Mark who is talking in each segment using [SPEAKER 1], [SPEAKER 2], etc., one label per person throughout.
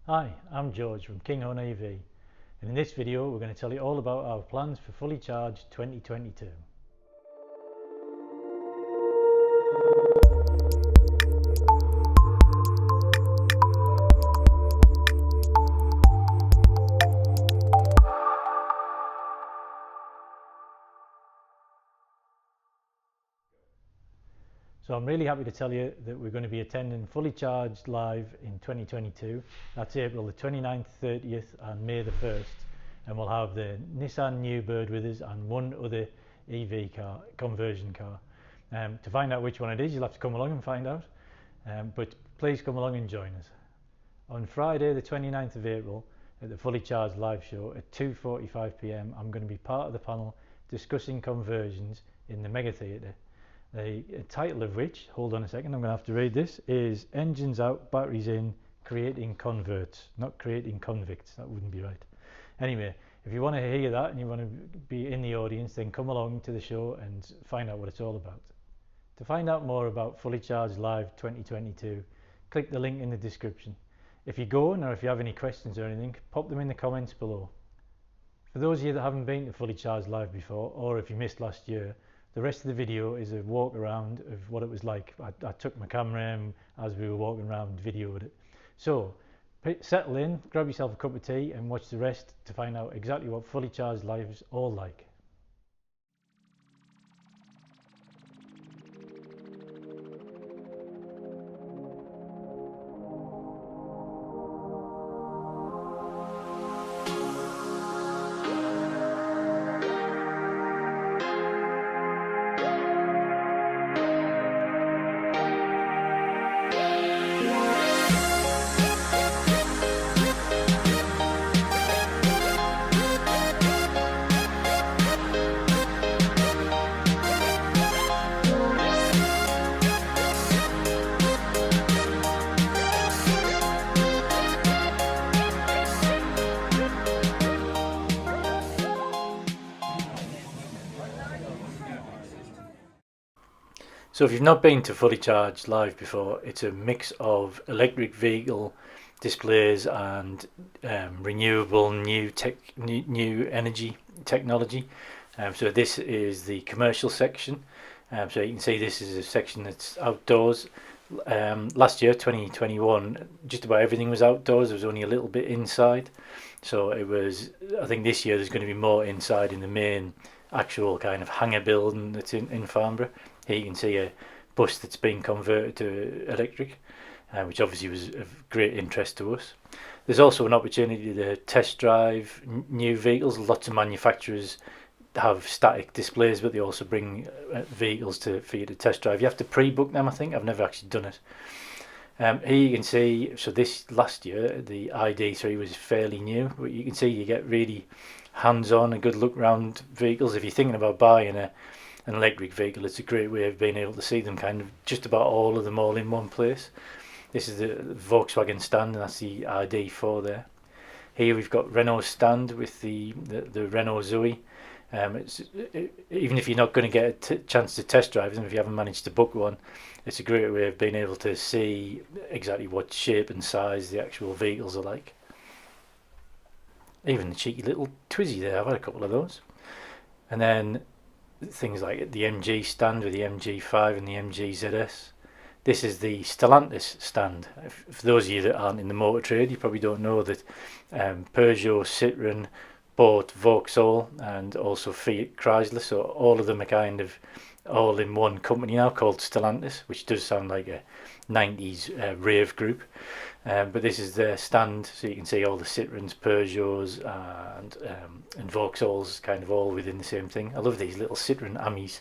[SPEAKER 1] Hi, I'm George from Kinghorn EV, and in this video we're going to tell you all about our plans for Fully Charged 2022. So I'm really happy to tell you that we're going to be attending Fully Charged Live in 2022. That's April the 29th, 30th and May the 1st, and we'll have the Nissan New Bird with us and one other EV car, conversion car. To find out which one it is, you'll have to come along and find out, but please come along and join us. On Friday the 29th of April at the Fully Charged Live show at 2:45 p.m. I'm going to be part of the panel discussing conversions in the Mega Theatre. The title of which, hold on a second, I'm going to have to read this, is Engines Out, Batteries In, Creating Converts. Not Creating Convicts, that wouldn't be right. Anyway, if you want to hear that and you want to be in the audience, then come along to the show and find out what it's all about. To find out more about Fully Charged Live 2022, click the link in the description. If you're going or if you have any questions or anything, pop them in the comments below. For those of you that haven't been to Fully Charged Live before, or if you missed last year, the rest of the video is a walk around of what it was like. I took my camera and as we were walking around, videoed it. So settle in, grab yourself a cup of tea and watch the rest to find out exactly what Fully Charged Live is all like. So if you've not been to Fully Charged Live before, it's a mix of electric vehicle displays and renewable new energy technology. So this is the commercial section. So you can see this is a section that's outdoors. Last year, 2021, just about everything was outdoors. There was only a little bit inside. So it was, I think this year there's going to be more inside in the main actual kind of hangar building that's in Farnborough. Here you can see a bus that's been converted to electric, which obviously was of great interest to us. There's also an opportunity to test drive new vehicles. Lots of manufacturers have static displays, but they also bring vehicles for you to test drive. You have to pre-book them, I think. I've never actually done it. Here you can see, so this last year, the ID3 was fairly new, but you can see you get really hands-on and good look around vehicles. If you're thinking about buying an electric vehicle, it's a great way of being able to see them, kind of just about all of them all in one place. This is the Volkswagen stand, and that's the ID4 there. Here we've got Renault's stand with the Renault Zoe. Even if you're not going to get a chance to test drive them, if you haven't managed to book one, it's a great way of being able to see exactly what shape and size the actual vehicles are like. Even the cheeky little Twizy there, I've had a couple of those. And then things like the MG stand with the MG5 and the MG ZS. This is the Stellantis stand. For those of you that aren't in the motor trade, you probably don't know that Peugeot, Citroën bought Vauxhall and also Fiat Chrysler, so all of them are kind of all in one company now called Stellantis, which does sound like a 90s rave group. But this is their stand, so you can see all the Citroëns, Peugeots and Vauxhalls kind of all within the same thing. I love these little Citroën Amis.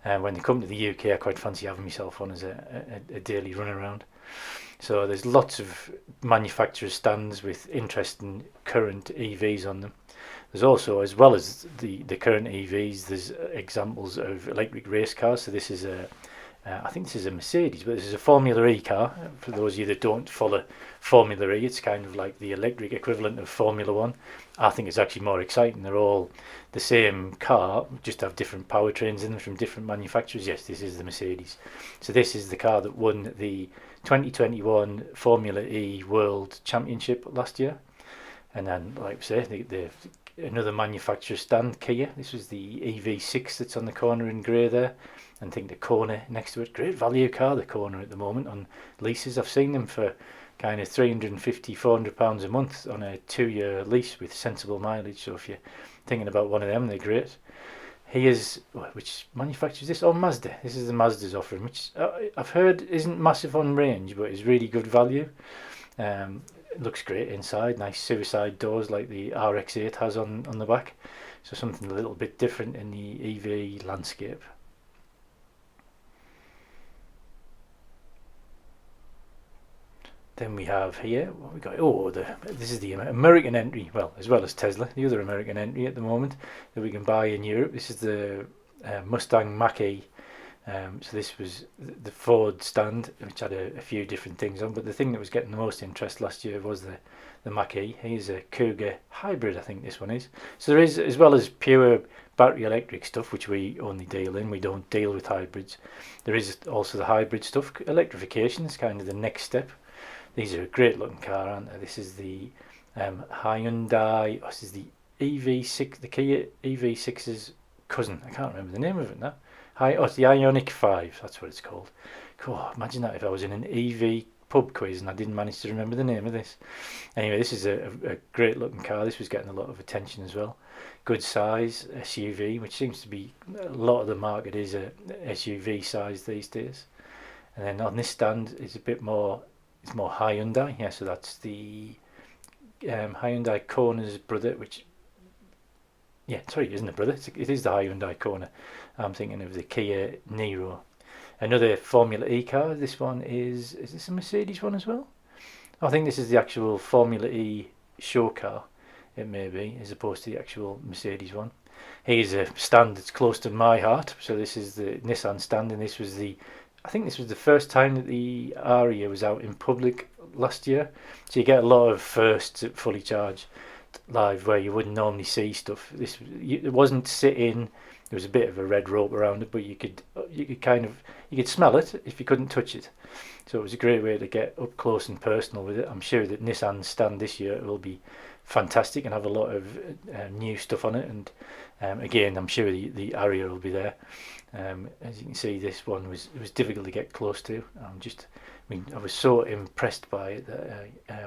[SPEAKER 1] When they come to the UK, I quite fancy having myself one as a daily run around. So there's lots of manufacturers' stands with interesting current EVs on them. There's also, as well as the current EVs, there's examples of electric race cars. So this is a I think this is a Mercedes, but this is a Formula E car. For those of you that don't follow Formula E, it's kind of like the electric equivalent of Formula One. I think it's actually more exciting. They're all the same car, just have different powertrains in them from different manufacturers. Yes, this is the Mercedes. So this is the car that won the 2021 Formula E World Championship last year. And then, like I say, another manufacturer stand, Kia. This was the EV6 that's on the corner in grey there. And I think the Kona next to it. Great value car, the Kona, at the moment on leases. I've seen them for kind of £350, £400 a month on a 2-year lease with sensible mileage. So if you're thinking about one of them, they're great. Here's, which manufacturer is this? Oh, Mazda. This is the Mazda's offering, which I've heard isn't massive on range, but is really good value. It looks great inside, nice suicide doors like the RX-8 has on the back. So something a little bit different in the EV landscape. Then we have here, what we got? Oh, this is the American entry, well, as well as Tesla, the other American entry at the moment that we can buy in Europe. This is the Mustang Mach-E. So this was the Ford stand, which had a few different things on, but the thing that was getting the most interest last year was the Mach-E. Here's a Cougar hybrid, I think this one is. So there is, as well as pure battery electric stuff, which we only deal in, we don't deal with hybrids. There is also the hybrid stuff. Electrification is kind of the next step. These are a great looking car, aren't they? This is the Hyundai, this is the EV6, the Kia EV6's cousin. I can't remember the name of it now. It's the Ioniq 5, that's what it's called. Cool, imagine that if I was in an EV pub quiz and I didn't manage to remember the name of this. Anyway, this is a great looking car. This was getting a lot of attention as well. Good size SUV, which seems to be, a lot of the market is a SUV size these days. And then on this stand is a bit more, it's more Hyundai. Yeah, so that's the Hyundai Kona's brother, which, yeah, sorry, it isn't a brother, it is the Hyundai Kona. I'm thinking of the Kia Niro. Another Formula E car. This one is this a Mercedes one as well? I think this is the actual Formula E show car, it may be, as opposed to the actual Mercedes one. Here's a stand that's close to my heart. So this is the Nissan stand, and this was I think this was the first time that the Aria was out in public last year. So you get a lot of firsts at Fully Charged Live where you wouldn't normally see stuff. It wasn't sitting. There was a bit of a red rope around it, but you could smell it if you couldn't touch it. So it was a great way to get up close and personal with it. I'm sure that Nissan's stand this year will be fantastic and have a lot of new stuff on it. And again, I'm sure the Aria will be there. As you can see, this one was difficult to get close to. I was so impressed by it that I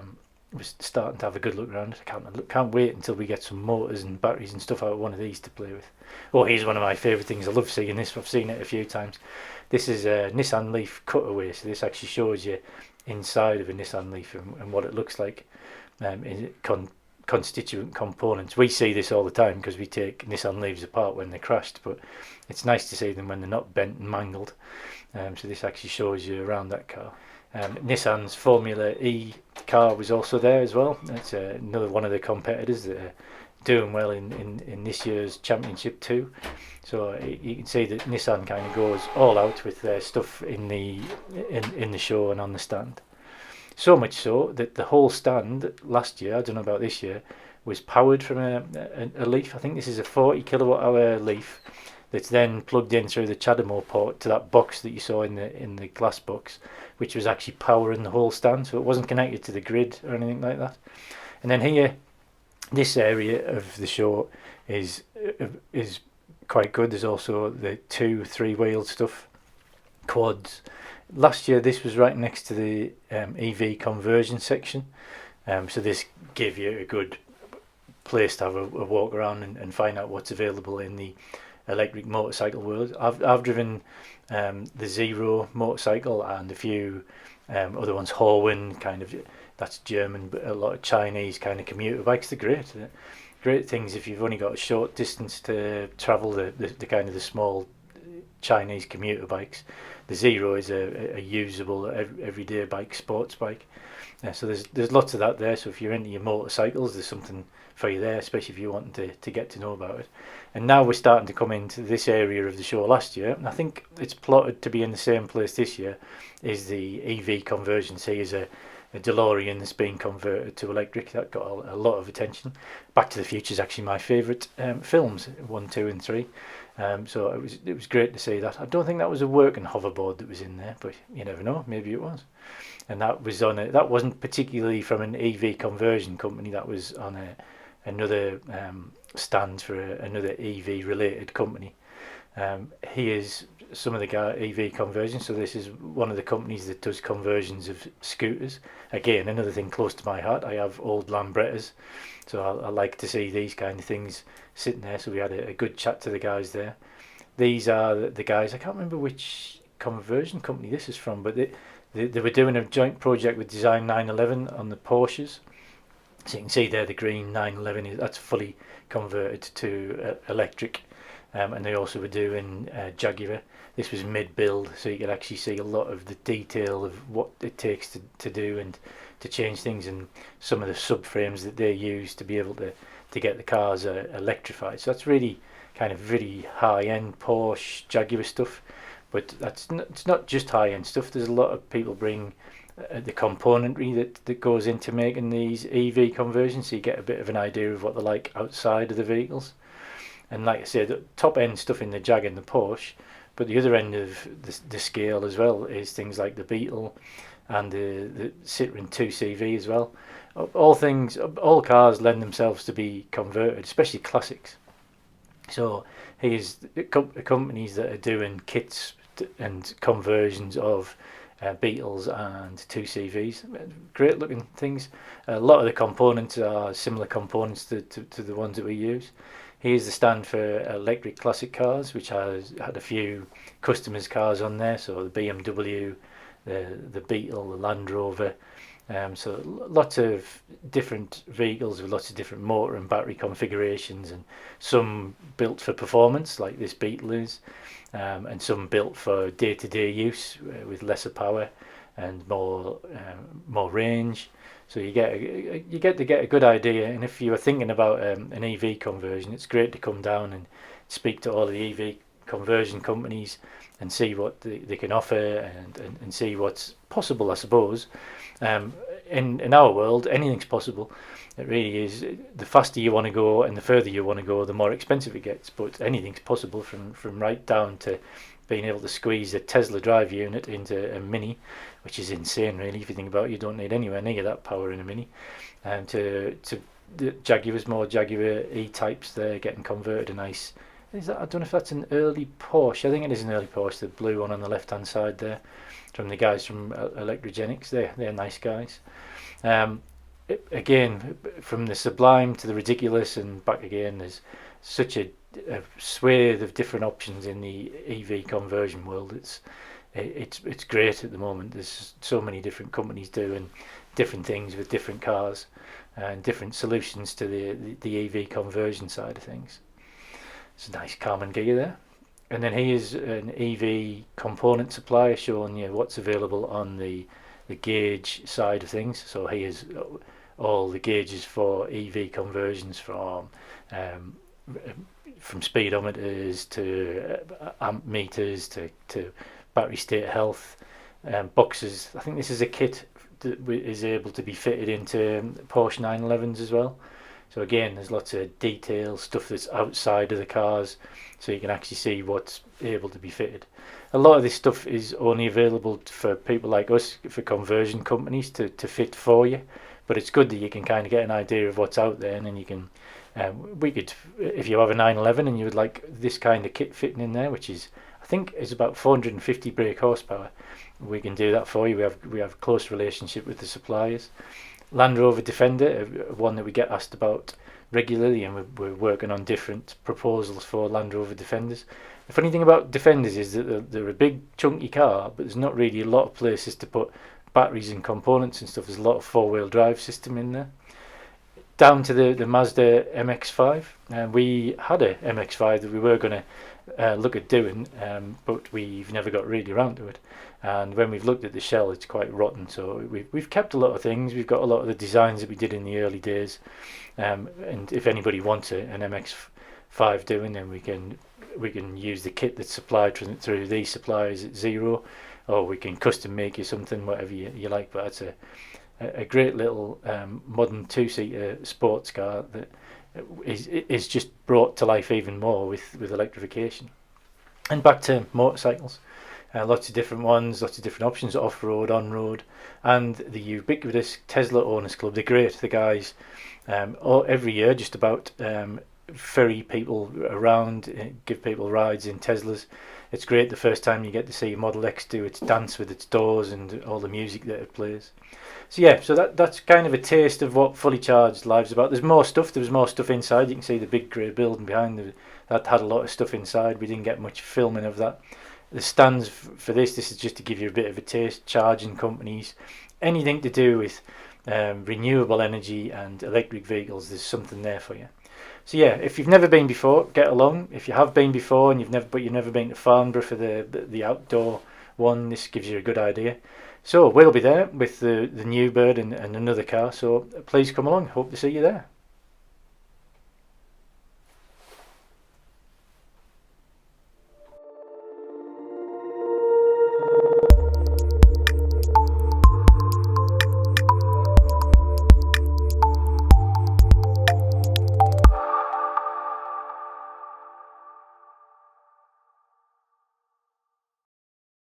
[SPEAKER 1] was starting to have a good look around it. I can't wait until we get some motors and batteries and stuff out of one of these to play with. Oh, here's one of my favourite things. I love seeing this. I've seen it a few times. This is a Nissan Leaf cutaway. So this actually shows you inside of a Nissan Leaf and what it looks like in constituent components. We see this all the time because we take Nissan Leafs apart when they're crashed, but it's nice to see them when they're not bent and mangled. So this actually shows you around that car. Nissan's Formula E car was also there as well. It's another one of the competitors that are doing well in this year's championship too. So you can see that Nissan kind of goes all out with their stuff in the show and on the stand. So much so that the whole stand last year, I don't know about this year, was powered from a Leaf. I think this is a 40 kilowatt hour Leaf that's then plugged in through the CHAdeMO port to that box that you saw in the glass box, which was actually powering the whole stand. So it wasn't connected to the grid or anything like that. And then here, this area of the show is quite good. There's also the 2-3-wheeled stuff, quads. Last year this was right next to the EV conversion section, so this gave you a good place to have a walk around and find out what's available in the electric motorcycle world. I've driven the Zero motorcycle and a few other ones, Horwin, kind of, that's German, but a lot of Chinese kind of commuter bikes. They're great things if you've only got a short distance to travel, the kind of the small Chinese commuter bikes. The Zero is a usable everyday bike, sports bike. Yeah, so there's lots of that there. So if you're into your motorcycles, there's something for you there, especially if you want to get to know about it. And now we're starting to come into this area of the show last year, and I think it's plotted to be in the same place this year, is the EV conversion. See, is a DeLorean that's been converted to electric. That got a lot of attention. Back to the Future is actually my favourite films, 1, 2 and 3. So it was great to see that. I don't think that was a working hoverboard that was in there, but you never know, maybe it was. And that was on that wasn't particularly from an EV conversion company. That was on another stand for another EV related company. Here's some of the EV conversions. So this is one of the companies that does conversions of scooters. Again, another thing close to my heart. I have old Lambrettas, so I like to see these kind of things sitting there. So we had a good chat to the guys there. These are the guys. I can't remember which conversion company this is from, but they were doing a joint project with Design 911 on the Porsches. So you can see there the green 911 that's fully converted to electric. And they also were doing Jaguar. This was mid-build, so you could actually see a lot of the detail of what it takes to do and to change things, and some of the subframes that they use to be able to get the cars electrified. So that's really kind of really high-end Porsche Jaguar stuff, but it's not just high-end stuff. There's a lot of people bring the componentry that goes into making these EV conversions, so you get a bit of an idea of what they're like outside of the vehicles. And like I said, the top end stuff in the Jag and the Porsche, but the other end of the scale as well is things like the Beetle and the Citroen 2CV as well. All cars lend themselves to be converted, especially classics. So here's companies that are doing kits and conversions of Beetles and 2CVs. Great looking things. A lot of the components are similar components to the ones that we use. Here's the stand for electric classic cars, which has had a few customers' cars on there. So the BMW, the Beetle, the Land Rover. So lots of different vehicles with lots of different motor and battery configurations, and some built for performance, like this Beetle is, and some built for day-to-day use with lesser power and more range. So you get to get a good idea. And if you are thinking about an EV conversion, it's great to come down and speak to all the EV conversion companies and see what they can offer and see what's possible, I suppose. In our world, anything's possible. It really is. The faster you want to go and the further you want to go, the more expensive it gets. But anything's possible, from right down to being able to squeeze a Tesla drive unit into a Mini, which is insane, really. If you think about it, you don't need anywhere near that power in a Mini. And to the Jaguars, more Jaguar E-types, they're getting converted to nice. I don't know if that's an early Porsche. I think it is an early Porsche. The blue one on the left-hand side there, from the guys from Electrogenics. They're nice guys. Again, from the sublime to the ridiculous and back again, there's such a swathe of different options in the EV conversion world. It's great at the moment. There's so many different companies doing different things with different cars and different solutions to the EV conversion side of things. It's a nice Carmen Giga there. And then here's an EV component supplier showing you what's available on the gauge side of things. So here's all the gauges for EV conversions, from speedometers to amp meters to battery state health boxes. I think this is a kit that is able to be fitted into Porsche 911s as well. So again, there's lots of detail stuff that's outside of the cars, so you can actually see what's able to be fitted. A lot of this stuff is only available for people like us, for conversion companies to fit for you, but it's good that you can kind of get an idea of what's out there, and then you can we could, if you have a 911 and you would like this kind of kit fitting in there, which is, I think, is about 450 brake horsepower, we can do that for you. We have a close relationship with the suppliers. Land Rover Defender, one that we get asked about regularly, and we're working on different proposals for Land Rover Defenders. The funny thing about Defenders is that they're a big chunky car, but there's not really a lot of places to put batteries and components and stuff. There's a lot of four-wheel drive system in there. Down to the Mazda MX5, and we had a MX5 that we were going to look at doing, but we've never got really around to it. And when we've looked at the shell, it's quite rotten. So we've kept a lot of things. We've got a lot of the designs that we did in the early days. And if anybody wants an MX5 doing, then we can use the kit that's supplied through these suppliers at zero, or we can custom make you something, whatever you like. But it's a great little modern two-seater sports car that is just brought to life even more with electrification. And back to motorcycles, lots of different ones, lots of different options, off-road, on-road, and the ubiquitous Tesla Owners Club. They're great, the guys. Every year just about ferry people around, give people rides in Teslas. It's great the first time you get to see Model X do its dance with its doors and all the music that it plays. So yeah, so that's kind of a taste of what Fully Charged Live's about. There's more stuff. There was more stuff inside. You can see the big grey building behind that had a lot of stuff inside. We didn't get much filming of that. The stands for this is just to give you a bit of a taste. Charging companies, anything to do with renewable energy and electric vehicles, there's something there for you. So yeah, if you've never been before, get along. If you have been before and you've never been to Farnborough for the outdoor one, this gives you a good idea. So we'll be there with the new bird and another car. So please come along. Hope to see you there.